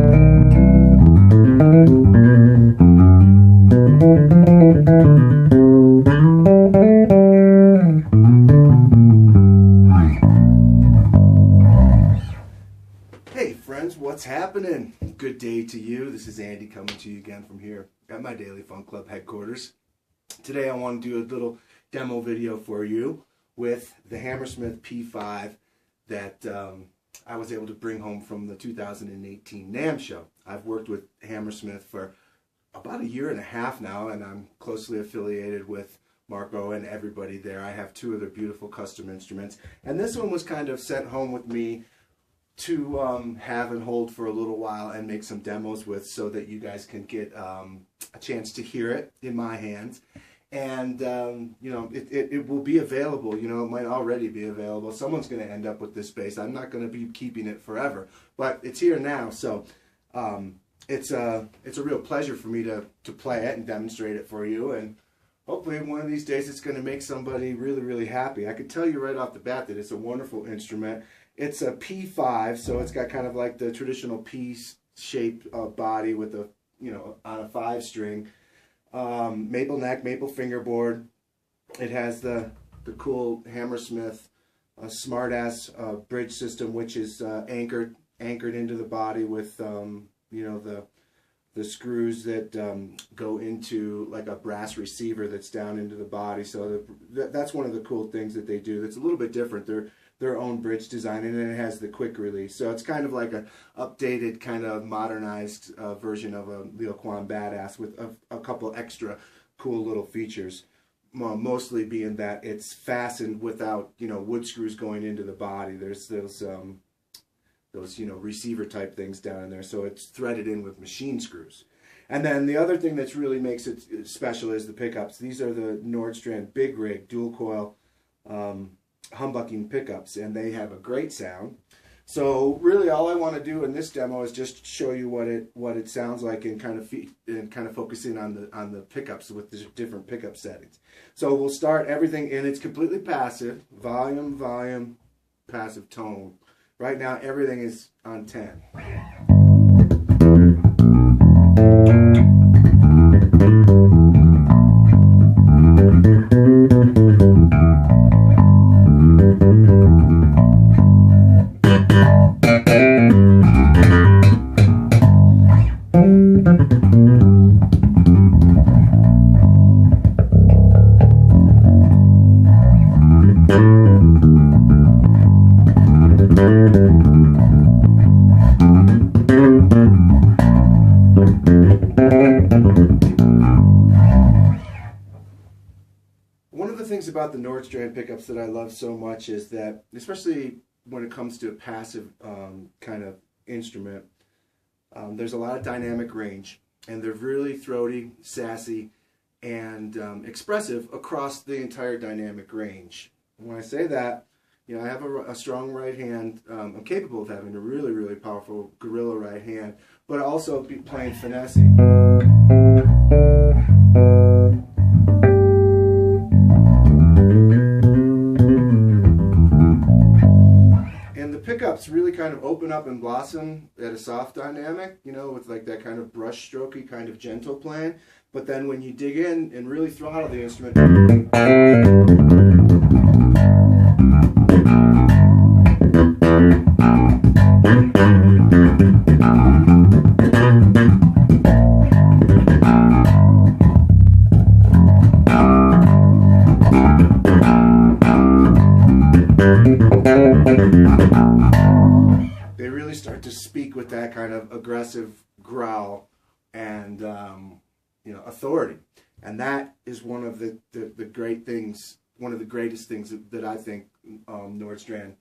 Hey friends, what's happening? Good day to you. This is Andy coming to you again from here at my Daily Fun Club headquarters. Today I want to do a little demo video for you with the Hammersmith P5 that I was able to bring home from the 2018 NAMM show. I've worked with Hammersmith for about 1.5 years now, and I'm closely affiliated with Marco and everybody there. I have 2 of their beautiful custom instruments, and this one was kind of sent home with me to have and hold for a little while and make some demos with, so that you guys can get a chance to hear it in my hands. And you know, it will be available. You know, it might already be available. Someone's going to end up with this bass. I'm not going to be keeping it forever, but it's here now. So it's a real pleasure for me to play it and demonstrate it for you. And hopefully one of these days it's going to make somebody really, really happy. I can tell you right off the bat that it's a wonderful instrument. It's a P5, so it's got kind of like the traditional P-shaped body with a, you know, on a 5-string. Maple neck, maple fingerboard. It has the cool Hammersmith smart-ass bridge system, which is anchored into the body with you know, the screws that go into like a brass receiver that's down into the body. So that's one of the cool things that they do. That's a little bit different. They're their own bridge design, and then it has the quick release. So it's kind of like an updated, kind of modernized version of a Leo Quan Badass with a couple extra cool little features. Mostly being that it's fastened without, you know, wood screws going into the body. There's those you know, receiver type things down in there, so it's threaded in with machine screws. And then the other thing that really makes it special is the pickups. These are the Nordstrand BigRig dual coil humbucking pickups, and they have a great sound. So really all I want to do in this demo is just show you what it sounds like, and kind of focusing on the pickups with the different pickup settings. So we'll start everything, and it's completely passive. Volume, passive, tone. Right now everything is on 10. One of the things about the Nordstrand pickups that I love so much is that, especially when it comes to a passive kind of instrument, there's a lot of dynamic range, and they're really throaty, sassy, and expressive across the entire dynamic range. And when I say that, you know, I have a strong right hand. I'm capable of having a really, really powerful gorilla right hand, but also be playing finessing. Pickups really kind of open up and blossom at a soft dynamic, you know, with like that kind of brush strokey, kind of gentle playing. But then when you dig in and really throttle the instrument, they really start to speak with that kind of aggressive growl and you know, authority. And that is one of the great things, one of the greatest things that I think Nordstrand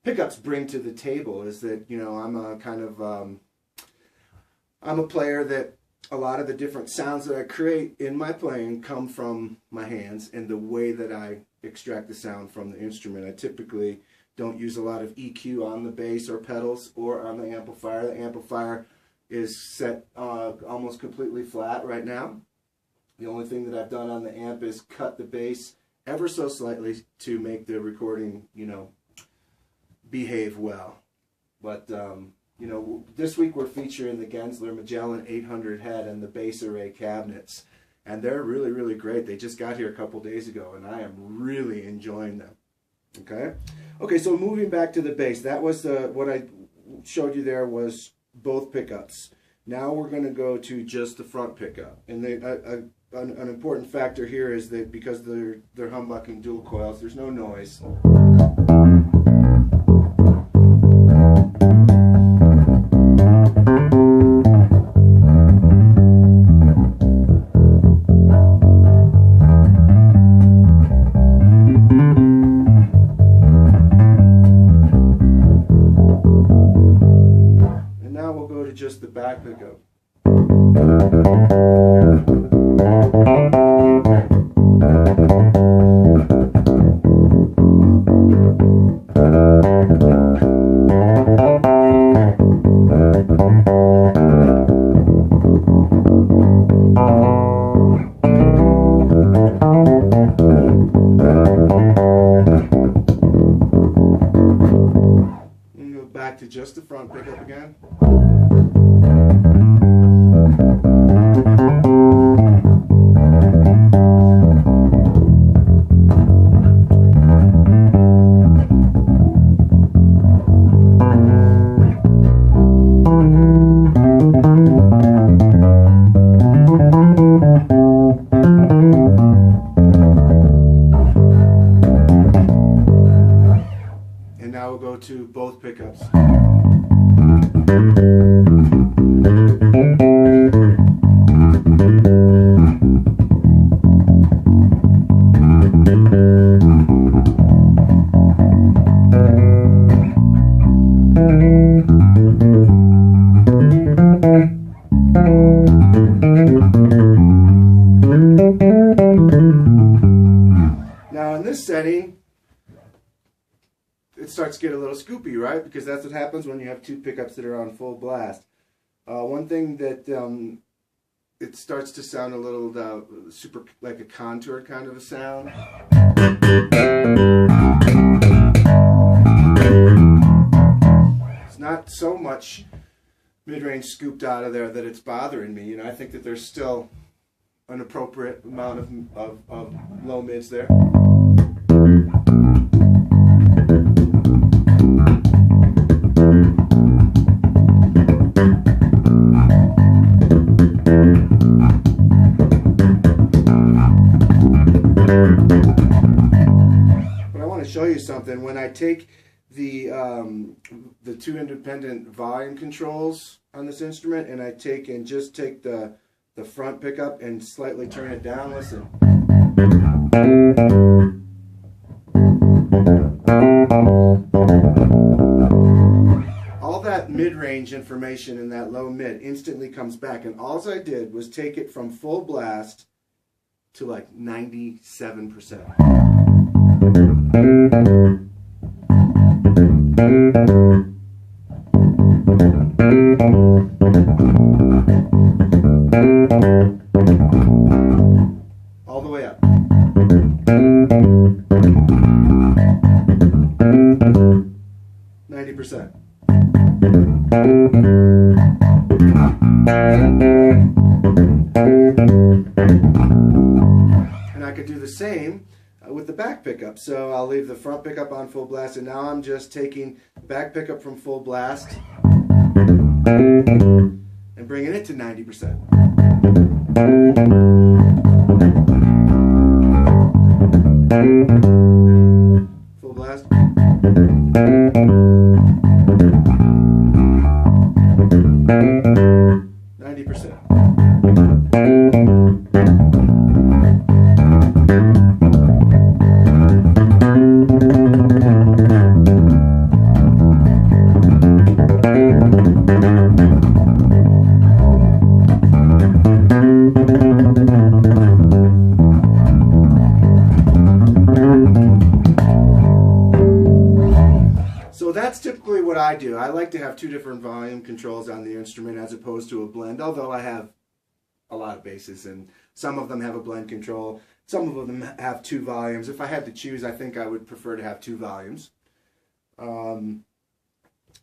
pickups bring to the table, is that, you know, I'm a kind of I'm a player that a lot of the different sounds that I create in my playing come from my hands and the way that I extract the sound from the instrument. I typically don't use a lot of EQ on the bass or pedals or on the amplifier. The amplifier is set almost completely flat right now. The only thing that I've done on the amp is cut the bass ever so slightly to make the recording, you know, behave well. But You know, this week we're featuring the Genzler Magellan 800 head and the base array cabinets. And they're really, really great. They just got here a couple days ago, and I am really enjoying them. Okay? Okay, so moving back to the bass. That was what I showed you there was both pickups. Now we're going to go to just the front pickup. And an important factor here is that because they're humbucking dual coils, there's no noise. Just the back pickup. And go back to just the front pickup again. And now we'll go to both pickups. Now in this setting, it starts to get a little scoopy, right? Because that's what happens when you have two pickups that are on full blast. One thing that it starts to sound a little super like a contoured kind of a sound. It's not so much mid-range scooped out of there that it's bothering me. You know, I think that there's still an appropriate amount of low mids there. But I want to show you something. When I take the two independent volume controls on this instrument and I take the front pickup and slightly turn it down, listen. All that mid-range information in that low mid instantly comes back, and all I did was take it from full blast to like 97%. All the way up. 90%. And I could do the same with the back pickup. So I'll leave the front pickup on full blast, and now I'm just taking the back pickup from full blast and bringing it to 90%. Full blast. 90%. So that's typically what I do. I like to have two different volume controls on the instrument as opposed to a blend, although I have a lot of basses and some of them have a blend control. Some of them have two volumes. If I had to choose, I think I would prefer to have two volumes.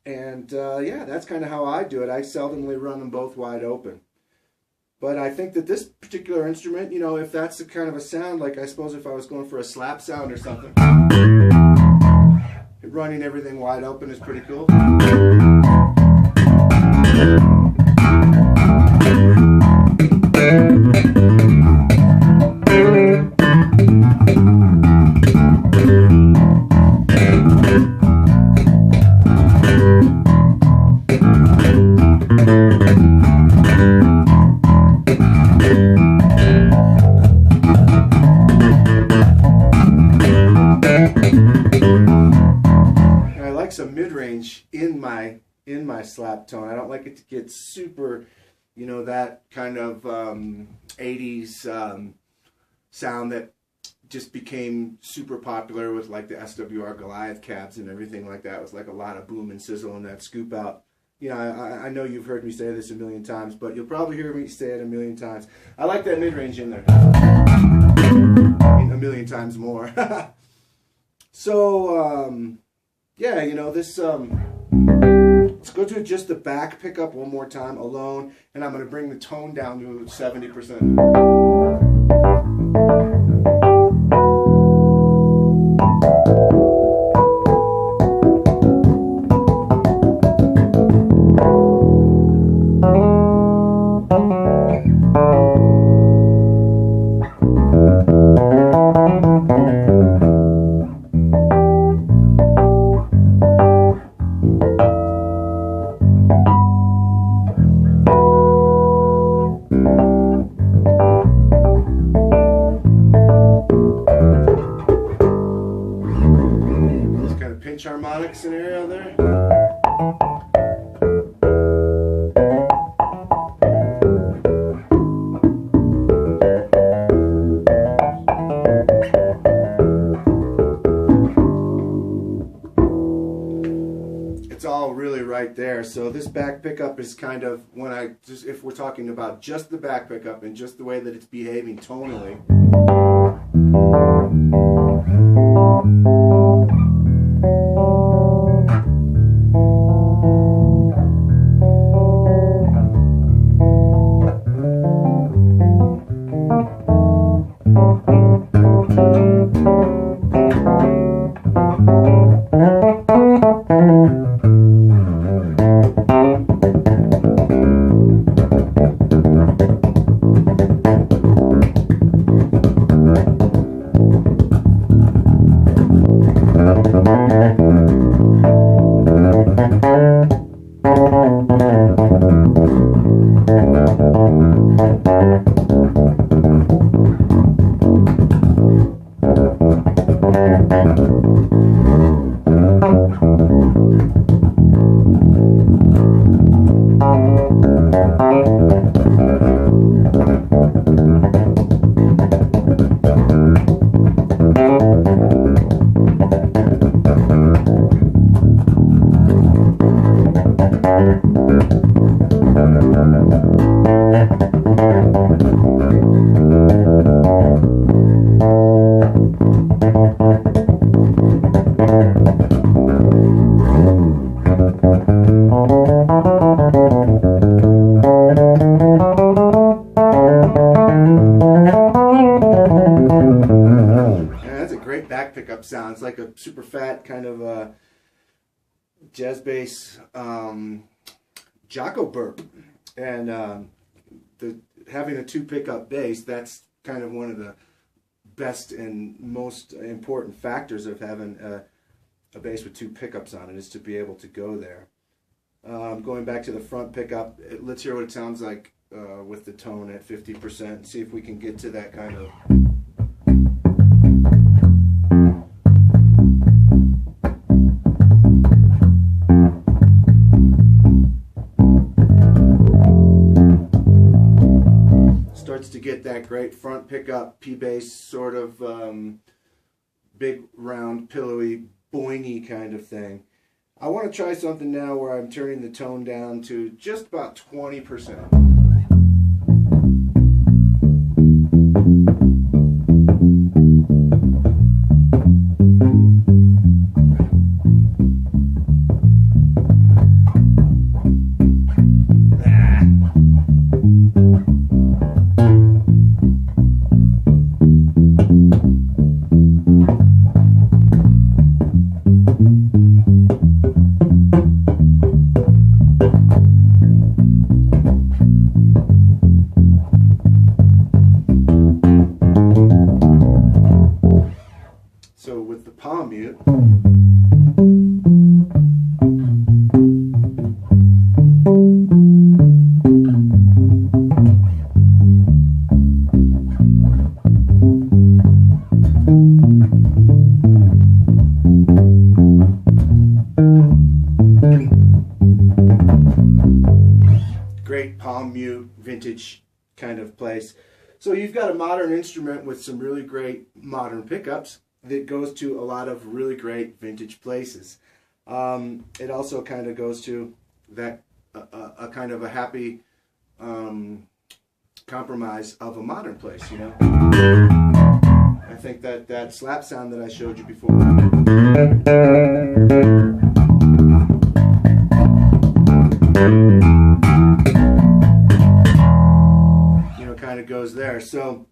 And yeah, that's kind of how I do it. I seldomly run them both wide open. But I think that this particular instrument, you know, if that's the kind of a sound, like I suppose if I was going for a slap sound or something, running everything wide open is pretty cool. Some mid-range in my slap tone. I don't like it to get super, you know, that kind of 80s sound that just became super popular with like the SWR Goliath cabs and everything like that. It was like a lot of boom and sizzle and that scoop out. You know, I know you've heard me say this a million times, but you'll probably hear me say it a million times. I like that mid-range in there. I mean, a million times more. So, yeah, you know, this, let's go to just the back pickup one more time, alone, and I'm going to bring the tone down to 70%. Harmonic scenario there. It's all really right there. So this back pickup is kind of, when I just, if we're talking about just the back pickup and just the way that it's behaving tonally. Back pickup sound. It's like a super fat kind of jazz bass Jocko burp, and having a two pickup bass, that's kind of one of the best and most important factors of having a bass with two pickups on it, is to be able to go there. Going back to the front pickup, let's hear what it sounds like with the tone at 50%, and see if we can get to that kind of. To get that great front pickup P-bass sort of big round pillowy boingy kind of thing. I want to try something now where I'm turning the tone down to just about 20%. great palm mute vintage kind of place. So you've got a modern instrument with some really great modern pickups that goes to a lot of really great vintage places. It also kind of goes to that a kind of a happy compromise of a modern place, you know. I think that slap sound that I showed you before, you know, kind of goes there. So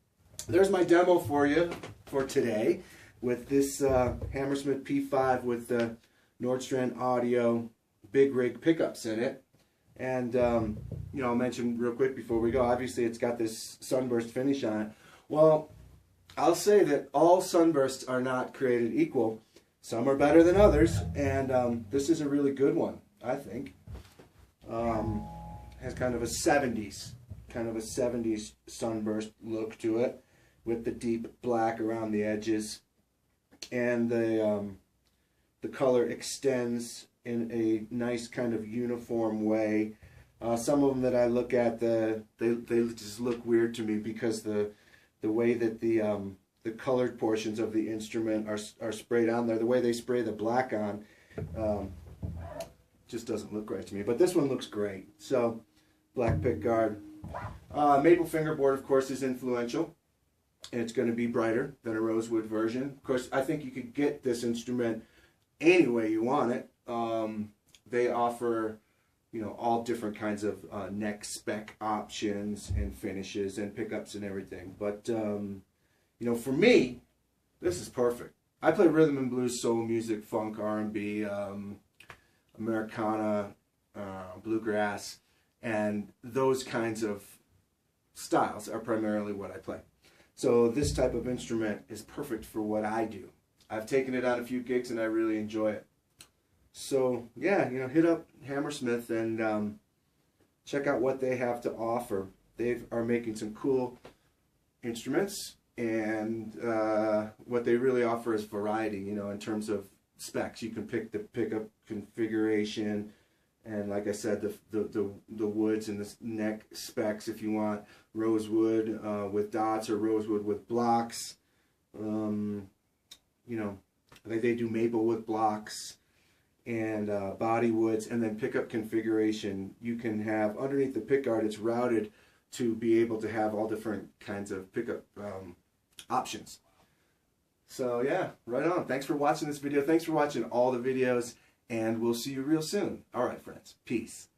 there's my demo for you for today with this Hammersmith P5 with the Nordstrand Audio BigRig pickups in it. And, you know, I'll mention real quick before we go, obviously it's got this sunburst finish on it. Well, I'll say that all sunbursts are not created equal. Some are better than others, and this is a really good one, I think. Has kind of a 70s sunburst look to it, with the deep black around the edges, and the color extends in a nice kind of uniform way. Some of them that I look at, they just look weird to me because the way that the colored portions of the instrument are sprayed on there, the way they spray the black on, just doesn't look right to me. But this one looks great. So, black pick guard. Maple fingerboard, of course, is influential. And it's going to be brighter than a rosewood version. Of course, I think you could get this instrument any way you want it. They offer, you know, all different kinds of neck spec options and finishes and pickups and everything. But, you know, for me, this is perfect. I play rhythm and blues, soul music, funk, R&B, Americana, bluegrass, and those kinds of styles are primarily what I play. So this type of instrument is perfect for what I do. I've taken it on a few gigs and I really enjoy it. So yeah, you know, hit up Hammersmith and check out what they have to offer. They are making some cool instruments, and what they really offer is variety, you know, in terms of specs. You can pick the pickup configuration, and like I said, the woods and the neck specs if you want rosewood with dots or rosewood with blocks. You know, they do maple with blocks and body woods, and then pickup configuration. You can have underneath the pickguard, it's routed to be able to have all different kinds of pickup options. So yeah, right on. Thanks for watching this video. Thanks for watching all the videos, and we'll see you real soon. All right, friends. Peace.